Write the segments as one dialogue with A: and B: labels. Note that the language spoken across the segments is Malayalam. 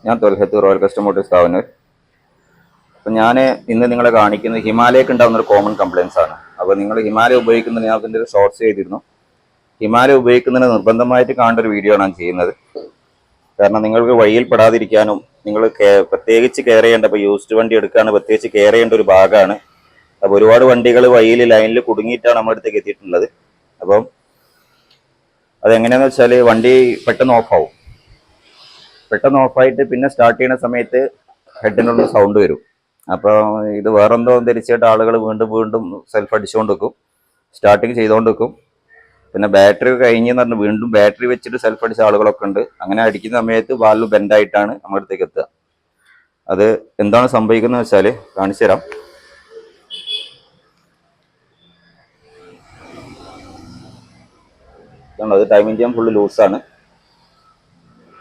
A: ഞാൻ തൊൽഹത്ത് റോയൽ കസ്റ്റമോട്ടേഴ്സ് താവന്നൂർ. അപ്പം ഞാൻ ഇന്ന് നിങ്ങളെ കാണിക്കുന്നത് ഹിമാലയക്ക് ഉണ്ടാകുന്ന ഒരു കോമൺ കംപ്ലയിൻസ് ആണ്. അപ്പോൾ നിങ്ങൾ ഹിമാലയ ഉപയോഗിക്കുന്നതിന് ഞാൻ അതിൻ്റെ ഒരു ഷോർട്സ് ചെയ്തിരുന്നു. ഹിമാലയ ഉപയോഗിക്കുന്നതിന് നിർബന്ധമായിട്ട് കാണേണ്ട ഒരു വീഡിയോ ആണ് ഞാൻ ചെയ്യുന്നത്. കാരണം നിങ്ങൾക്ക് വഴിയിൽ പെടാതിരിക്കാനും നിങ്ങൾ പ്രത്യേകിച്ച് കെയർ ചെയ്യേണ്ട, ഇപ്പോൾ യൂസ്ഡ് വണ്ടി എടുക്കുകയാണ് പ്രത്യേകിച്ച് കെയർ ചെയ്യേണ്ട ഒരു ഭാഗമാണ്. അപ്പോൾ ഒരുപാട് വണ്ടികൾ വഴിയിൽ ലൈനിൽ കുടുങ്ങിയിട്ടാണ് നമ്മുടെ അടുത്തേക്ക് എത്തിയിട്ടുള്ളത്. അപ്പം അതെങ്ങനെയാണെന്ന് വെച്ചാൽ വണ്ടി പെട്ടെന്ന് ഓഫാവും. പെട്ടെന്ന് ഓഫായിട്ട് പിന്നെ സ്റ്റാർട്ട് ചെയ്യുന്ന സമയത്ത് ഹെഡിനുള്ള സൗണ്ട് വരും. അപ്പോൾ ഇത് വേറെന്തോ ധരിച്ചിട്ട് ആളുകൾ വീണ്ടും വീണ്ടും സെൽഫ് അടിച്ചുകൊണ്ട് വെക്കും, സ്റ്റാർട്ടിങ് ചെയ്തുകൊണ്ട് വെക്കും. പിന്നെ ബാറ്ററി കഴിഞ്ഞെന്ന് പറഞ്ഞ് വീണ്ടും ബാറ്ററി വെച്ചിട്ട് സെൽഫ് അടിച്ച ആളുകളൊക്കെ ഉണ്ട്. അങ്ങനെ അടിക്കുന്ന സമയത്ത് വാൽവ് ബെൻഡായിട്ടാണ് നമ്മുടെ അടുത്തേക്ക് എത്തുക. അത് എന്താണ് സംഭവിക്കുന്നത് വെച്ചാൽ കാണിച്ചു തരാം. അത് ടൈമിംഗ് ചെയിൻ ഫുള്ള് ലൂസാണ്.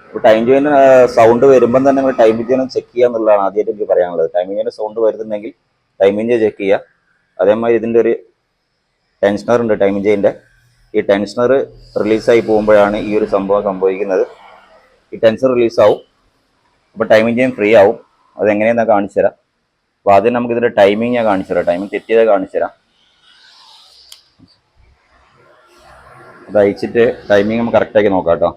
A: ഇപ്പോൾ ടൈമിംഗ് ചെയിൻ സൗണ്ട് വരുമ്പം തന്നെ നിങ്ങൾ ടൈമിംഗ് ചെയിൻ ചെക്ക് ചെയ്യുക എന്നുള്ളതാണ് ആദ്യമായിട്ട് എനിക്ക് പറയാനുള്ളത്. ടൈമിംഗ് ചെയിൻ സൗണ്ട് വരുന്നുണ്ടെങ്കിൽ ടൈമിംഗ് ചെയിൻ ചെക്ക് ചെയ്യുക. അതേമാതിരി ഇതിൻ്റെ ഒരു ടെൻഷനർ ഉണ്ട് ടൈമിംഗ് ചെയിൻ്റെ. ഈ ടെൻഷനർ റിലീസായി പോകുമ്പോഴാണ് ഈ ഒരു സംഭവം സംഭവിക്കുന്നത്. ഈ ടെൻഷനർ റിലീസാവും, അപ്പോൾ ടൈമിംഗ് ചെയിൻ ഫ്രീ ആവും. അതെങ്ങനെയെന്നാണ് കാണിച്ചു തരാം. അപ്പോൾ ആദ്യം നമുക്ക് ഇതിൻ്റെ ടൈമിംഗ് ഞാൻ കാണിച്ചു തരാം. ടൈമിംഗ് തെറ്റിയത് കാണിച്ചു തരാം. അത് അയച്ചിട്ട് ടൈമിംഗ് നമുക്ക് കറക്റ്റാക്കി നോക്കാം കേട്ടോ.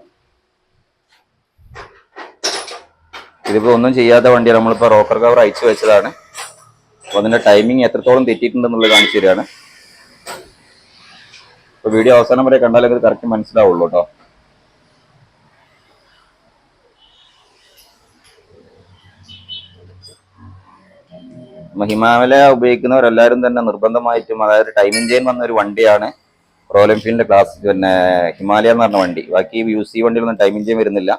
A: ഇതിപ്പോൾ ഒന്നും ചെയ്യാത്ത വണ്ടിയാണ്, നമ്മളിപ്പോൾ റോക്കർ കവർ അയച്ചു വെച്ചതാണ്. അപ്പോൾ അതിൻ്റെ ടൈമിംഗ് എത്രത്തോളം തെറ്റിയിട്ടുണ്ടെന്നുള്ളത് കാണിച്ചു തരികയാണ്. ഇപ്പോൾ വീഡിയോ അവസാനം വരെ കണ്ടാലേ ഇത് കറക്റ്റ് മനസ്സിലാവുള്ളൂ കേട്ടോ. ഹിമാലയ ഉപയോഗിക്കുന്നവരെല്ലാവരും തന്നെ നിർബന്ധമായിട്ടും, അതായത് ടൈമിംഗ് ചെയിൻ വന്ന ഒരു വണ്ടിയാണ് റോയൽ എൻഫീൽഡിന്റെ ക്ലാസ്, പിന്നെ ഹിമാലയ എന്ന് പറഞ്ഞ വണ്ടി. ബാക്കി യൂസ് ഈ വണ്ടിയിലൊന്നും ടൈമിംഗ് ചെയിൻ വരുന്നില്ല.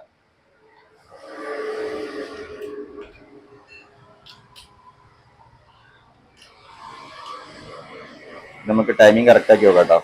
A: നമുക്ക് ടൈമിംഗ് കറക്റ്റ് ആക്കി നോക്കാം കേട്ടോ.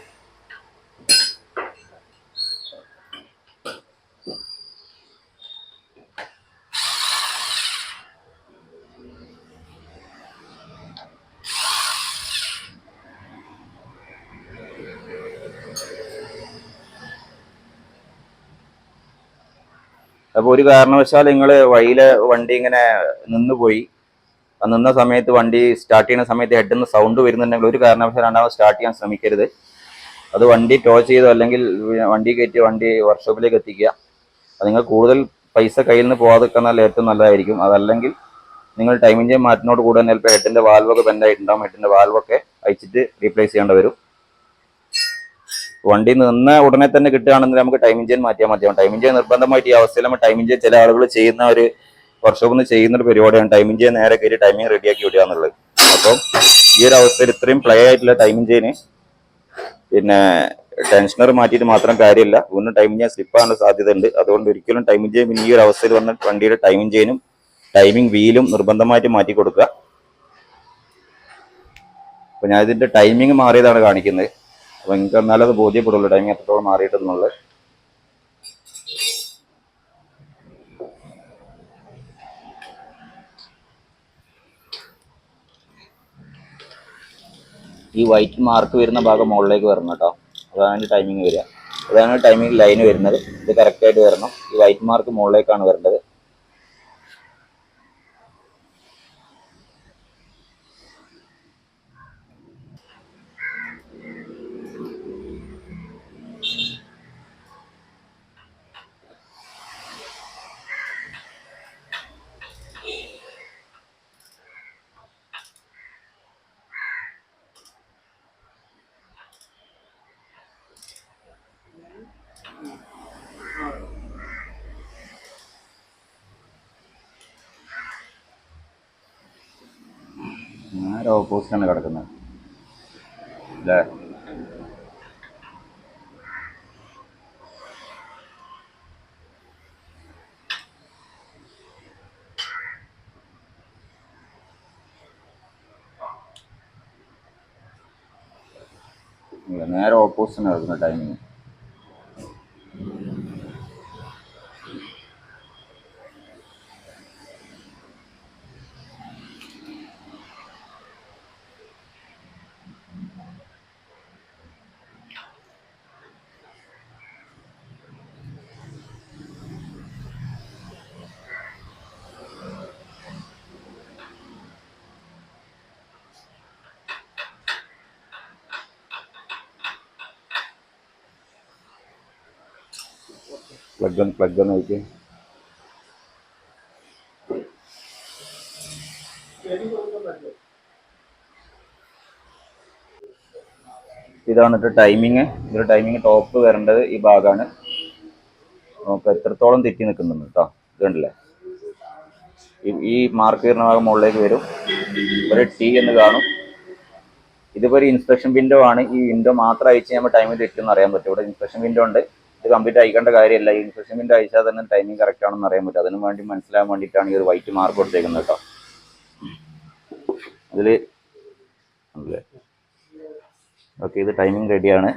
A: അപ്പോൾ ഒരു കാരണവശാൽ നിങ്ങൾ വഴിയിലെ വണ്ടി ഇങ്ങനെ നിന്നുപോയി, നിന്ന സമയത്ത് വണ്ടി സ്റ്റാർട്ട് ചെയ്യുന്ന സമയത്ത് ഹെഡിൽ നിന്ന് സൗണ്ട് വരുന്നുണ്ടെങ്കിൽ ഒരു കാരണവശാലും രണ്ടാമത് സ്റ്റാർട്ട് ചെയ്യാൻ ശ്രമിക്കരുത്. അത് വണ്ടി ടോ ചെയ്തോ അല്ലെങ്കിൽ വണ്ടി കയറ്റി വണ്ടി വർക്ക്ഷോപ്പിലേക്ക് എത്തിക്കുക. അത് നിങ്ങൾ കൂടുതൽ പൈസ കയ്യിൽ നിന്ന് പോകാതിരിന്നാൽ ഏറ്റവും നല്ലതായിരിക്കും. അതല്ലെങ്കിൽ നിങ്ങൾ ടൈമിംഗ് ചെയിൻ മാറ്റിനോട് കൂടെ തന്നെ ചിലപ്പോൾ ഹെഡിൻ്റെ വാൽവൊക്കെ ബെൻഡായിട്ടുണ്ടാകും. ഹെഡിൻ്റെ വാൽവൊക്കെ അയച്ചിട്ട് റീപ്ലേസ് ചെയ്യേണ്ടി വരും. വണ്ടി നിന്ന് ഉടനെ തന്നെ കിട്ടുകയാണെങ്കിൽ നമുക്ക് ടൈമിംഗ് ചെയിൻ മാറ്റിയാൽ മതിയാവും. ടൈമിംഗ് ചെയിൻ നിർബന്ധമായിട്ട് ഈ അവസ്ഥയിൽ നമ്മൾ ടൈമിംഗ് ചെയിൻ ചില ആളുകൾ ചെയ്യുന്ന ഒരു വർക്ക്ഷോപ്പിൽ നിന്ന് ചെയ്യുന്ന ഒരു പരിപാടിയാണ് ടൈമിംഗ് ചെയിൻ നേരെ കയറി ടൈമിംഗ് റെഡിയാക്കി വിടുക എന്നുള്ളത്. അപ്പം ഈ ഒരു അവസ്ഥയിൽ ഇത്രയും പ്ലേ ആയിട്ടുള്ള ടൈമിംഗ് ചെയിന് പിന്നെ ടെൻഷനർ മാറ്റിയിട്ട് മാത്രം കാര്യമില്ല, വീണ്ടും ടൈമിംഗ് ചെയിൻ സ്ലിപ്പാകാനുള്ള സാധ്യത ഉണ്ട്. അതുകൊണ്ട് ഒരിക്കലും ടൈമിംഗ് ചെയിൻ ഈ ഒരു അവസ്ഥയിൽ വന്ന വണ്ടിയുടെ ടൈമിംഗ് ചെയിനും ടൈമിംഗ് വീലും നിർബന്ധമായിട്ട് മാറ്റി കൊടുക്കുക. അപ്പോൾ ഞാൻ ഇതിൻ്റെ ടൈമിംഗ് മാറിയതാണ് കാണിക്കുന്നത്. അപ്പോൾ നിങ്ങൾക്ക് എന്നാലും അത് ബോധ്യപ്പെടുള്ളൂ ടൈമിംഗ് എത്രത്തോളം മാറിയിട്ടെന്നുള്ളത്. ഈ വൈറ്റ് മാർക്ക് വരുന്ന ഭാഗം മുകളിലേക്ക് വരണം കേട്ടോ. അതാണ് ടൈമിംഗ് വരിക. അതാണ് ടൈമിംഗ് ലൈൻ വരുന്നത്. ഇത് കറക്റ്റായിട്ട് വരണം. ഈ വൈറ്റ് മാർക്ക് മുകളിലേക്കാണ് വരേണ്ടത്. നേരെ ഓപ്പോസിറ്റാണ് കിടക്കുന്നത് അല്ലേ? നേരെ ഓപ്പോസിറ്റാണ് കിടക്കുന്നത് ടൈമിങ്. പ്ലഗ് ഒന്ന് നോക്കി. ഇതാണ് ടൈമിങ്. ഇതിന്റെ ടൈമിങ് ടോപ്പ് വരേണ്ടത് ഈ ഭാഗമാണ്. നമുക്ക് എത്രത്തോളം തെറ്റി നിൽക്കുന്നുണ്ട് കേട്ടോ. ഇത് കണ്ടില്ലേ, ഈ മാർക്ക് ചെയ്യുന്ന ഭാഗം മുകളിലേക്ക് വരും. ഒരു ടി എന്ന് കാണും. ഇതിപ്പോൾ ഒരു ഇൻസ്പെക്ഷൻ വിൻഡോ ആണ്. ഈ വിൻഡോ മാത്രം അയച്ച് നമ്മൾ ടൈമിൽ തെറ്റെന്ന് അറിയാൻ പറ്റും. ഇവിടെ ഇൻസ്പെക്ഷൻ വിൻഡോ ഉണ്ട്. ഇത് കംപ്ലീറ്റ് അയക്കേണ്ട കാര്യമില്ല. ഈ ഇൻസ്പെക്ഷൻ വിൻഡോ അയച്ചാൽ തന്നെ ടൈമിംഗ് കറക്റ്റ് ആണെന്ന് അറിയാൻ പറ്റും. അതിന് വേണ്ടി മനസ്സിലാകാൻ വേണ്ടിയിട്ടാണ് ഈ ഒരു വൈറ്റ് മാർക്ക് കൊടുത്തേക്കുന്നത് കേട്ടോ. അതിൽ ഓക്കെ, ഇത് ടൈമിംഗ് റെഡിയാണ്.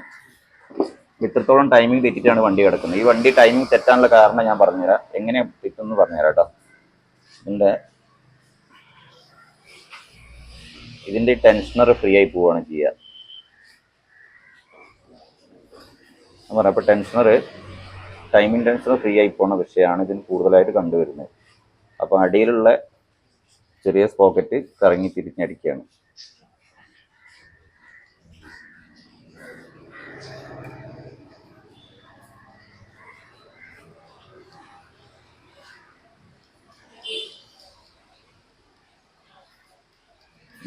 A: ഇത്രത്തോളം ടൈമിംഗ് തെറ്റിട്ടാണ് വണ്ടി കിടക്കുന്നത്. ഈ വണ്ടി ടൈമിംഗ് തെറ്റാനുള്ള കാരണം ഞാൻ പറഞ്ഞുതരാം. എങ്ങനെ തെറ്റെന്ന് പറഞ്ഞുതരാം കേട്ടോ. ഇതിൻ്റെ ടെൻഷനർ ഫ്രീ ആയി പോവുകയാണ് ചെയ്യുക. ഞാൻ പറയാം, അപ്പോൾ ടൈമിംഗ് ടെൻഷനർ ഫ്രീ ആയി പോകുന്ന വിഷയമാണ് ഇതിന് കൂടുതലായിട്ട് കണ്ടുവരുന്നത്. അപ്പോൾ അടിയിലുള്ള ചെറിയ സ്പോക്കറ്റ് കറങ്ങി തിരിഞ്ഞടിക്കുകയാണ്.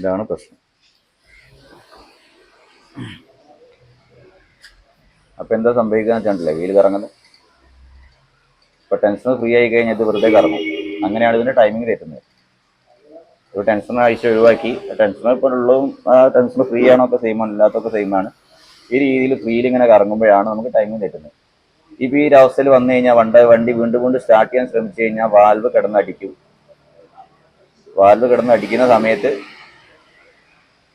A: ഇതാണ് പ്രശ്നം. അപ്പോൾ എന്താ സംഭവിക്കുക വെച്ചിട്ടുണ്ടല്ലേ, വീല് കറങ്ങുന്നത്. ഇപ്പോൾ ടെൻഷനർ ഫ്രീ ആയി കഴിഞ്ഞാൽ ഇത് വെറുതെ കറങ്ങും. അങ്ങനെയാണ് ഇതിൻ്റെ ടൈമിംഗ് തെറ്റുന്നത്. ഒരു ടെൻഷനർ ആഴ്ച ഒഴിവാക്കി, ടെൻഷനർ ഇപ്പോൾ ഉള്ളതും ടെൻഷനർ ഫ്രീ ആണോ ഒക്കെ സെയിമാണ്, ഇല്ലാത്തൊക്കെ സെയിമാണ്. ഈ രീതിയിൽ ഫ്രീയിൽ ഇങ്ങനെ കറങ്ങുമ്പോഴാണ് നമുക്ക് ടൈമിംഗ് തെറ്റുന്നത്. ഇപ്പോൾ ഈ ഒരു അവസ്ഥയിൽ വന്നു കഴിഞ്ഞാൽ വണ്ടി വീണ്ടും സ്റ്റാർട്ട് ചെയ്യാൻ ശ്രമിച്ചു കഴിഞ്ഞാൽ വാൽവ് കിടന്നടിക്കും. വാൽവ് കിടന്നടിക്കുന്ന സമയത്ത്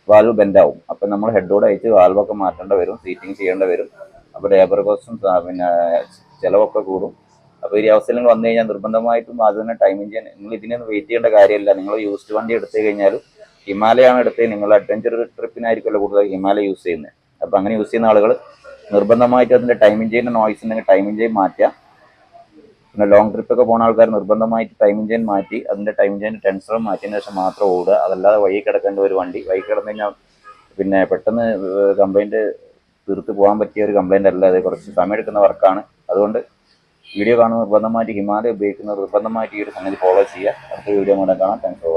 A: വാൽവ് ബെൻഡാവും. അപ്പം നമ്മൾ ഹെഡോട് അയച്ച് വാൽവൊക്കെ മാറ്റേണ്ടി വരും, സീറ്റിംഗ് ചെയ്യേണ്ടി വരും. അപ്പോൾ ലേബർ കോസ്റ്റും പിന്നെ ചിലവൊക്കെ കൂടും. അപ്പോൾ ഈ അവസ്ഥയിൽ നിങ്ങൾ വന്നു കഴിഞ്ഞാൽ നിർബന്ധമായിട്ടും അത് തന്നെ ടൈമിംഗ് ചെയ്യാൻ നിങ്ങൾ ഇതിനൊന്നും വെയിറ്റ് ചെയ്യേണ്ട കാര്യമില്ല. നിങ്ങൾ യൂസ്ഡ് വണ്ടി എടുത്തു കഴിഞ്ഞാലും ഹിമാലയാണ് എടുത്തത്, നിങ്ങൾ അഡ്വഞ്ചർ ട്രിപ്പിനായിരിക്കുമല്ലോ കൂടുതൽ ഹിമാലയ യൂസ് ചെയ്യുന്നത്. അപ്പോൾ അങ്ങനെ യൂസ് ചെയ്യുന്ന ആളുകൾ നിർബന്ധമായിട്ട് അതിൻ്റെ ടൈമിംഗ് ചെയിൻ്റെ നോയ്സ് ഉണ്ടെങ്കിൽ ടൈമിംഗ് ചെയിൻ മാറ്റുക. പിന്നെ ലോങ് ട്രിപ്പൊക്കെ പോകുന്ന ആൾക്കാർ നിർബന്ധമായിട്ട് ടൈമിംഗ് ചെയിൻ മാറ്റി അതിൻ്റെ ടൈമിംഗ് ചെയിൻ ടെൻഷനും മാറ്റിയതിന് ശേഷം മാത്രം ഓടുക. അതല്ലാതെ വഴി കിടക്കേണ്ട ഒരു വണ്ടി വഴി കിടന്നു കഴിഞ്ഞാൽ പിന്നെ പെട്ടെന്ന് കംപ്ലൈൻറ്റ് തീർത്ത് പോകാൻ പറ്റിയ ഒരു കംപ്ലൈൻ്റ് അല്ല. അത് കുറച്ച് സമയം എടുക്കുന്ന വർക്കാണ്. അതുകൊണ്ട് വീഡിയോ കാണുന്ന നിർബന്ധമായിട്ട് ഹിമാലയ ഉപയോഗിക്കുന്ന നിർബന്ധമായിട്ട് ഈ ഒരു സംഗതി ഫോളോ ചെയ്യുക. അടുത്ത വീഡിയോ കൂടെ കാണാം. Thanks for watching.